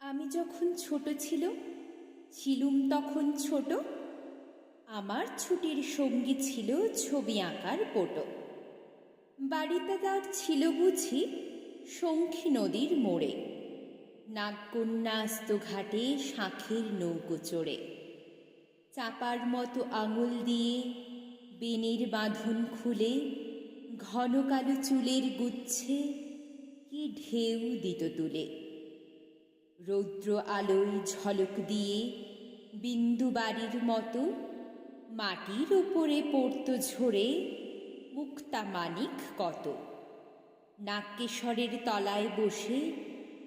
আমি যখন ছোট ছিলুম তখন ছোট। আমার ছুটির সঙ্গী ছিল ছবি আঁকার পটো। বাড়িতে তার ছিল বুঝি শঙ্খী নদীর মোড়ে, নাগকন্যা আস্ত ঘাটে শাঁখের নৌকো চড়ে। চাপার মতো আঙুল দিয়ে বেনির বাঁধন খুলে ঘন কালো চুলের গুচ্ছে কি ঢেউ দিত তুলে। রৌদ্র আলোয় ঝলক দিয়ে বিন্দু বাড়ির মতো মাটির উপরে পড়ত ঝরে মুক্তা মানিক কত। নাগকেশরের তলায় বসে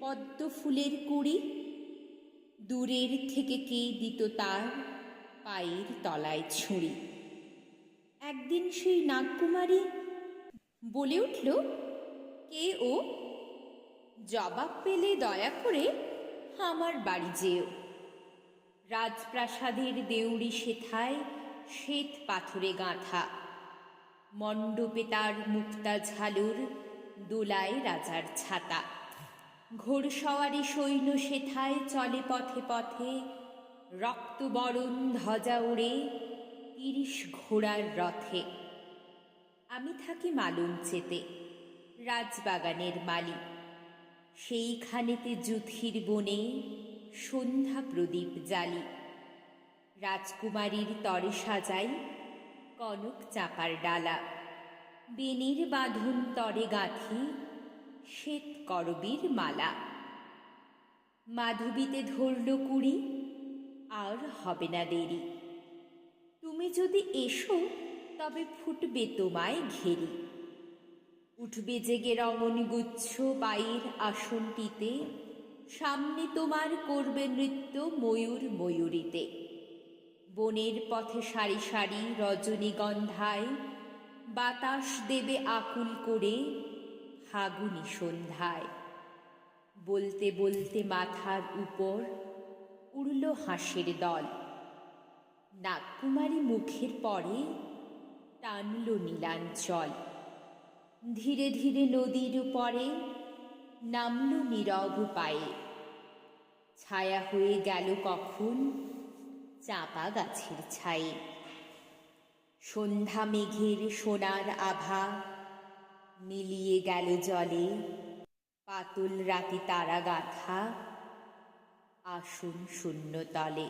পদ্ম ফুলের কুড়ি, দূরের থেকে কে দিত তার পায়ের তলায় ছুঁড়ি। একদিন সেই নাগকুমারী বলে উঠল, কে ও? জবাব পেলে দয়া করে আমার বাড়ি যেও। রাজপ্রাসাদের দেউড়ি সেথায় শ্বেত পাথরে গাঁথা, মণ্ডপে তার মুক্তা ঝালুর দোলায় রাজার ছাতা। ঘোড়সওয়ারি সৈন্য সেথায় চলে পথে পথে, রক্তবরণ ধ্বজা ওড়ে ৩০ ঘোড়ার রথে। আমি থাকি মালঞ্চেতে, রাজবাগানের মালি। সেইখানেতে যুথির বনে সন্ধ্যা প্রদীপ জ্বালি। রাজকুমারীর তরে সাজাই কনক চাঁপার ডালা, বেনির বাঁধন তরে গাঁথি শ্বেত করবীর মালা। মাধবীতে ধরল কুড়ি, আর হবে না দেরি। তুমি যদি এসো তবে ফুটবে তোমায় ঘেরি। উঠবে জেগে রমণীগুচ্ছ পায়ের আসনটিতে, সামনে তোমার করবে নৃত্য ময়ূর ময়ূরীতে। বনের পথে সারি সারি রজনীগন্ধায় বাতাস দেবে আকুল করে ফাগুনি সন্ধ্যায়। বলতে বলতে মাথার উপর উড়ল হাঁসের দল, নাগকুমারী মুখের পরে টানল নীলাঞ্চল। ধীরে ধীরে নদীর উপরে নামল নীরব পায়ে, ছায়া হয়ে গেল কখন চাঁপা গাছের ছায়ে। সন্ধ্যা মেঘের সোনার আভা মিলিয়ে গেল জলে, পাতল রাতি তারা গাঁথা আসন শূন্য তলে।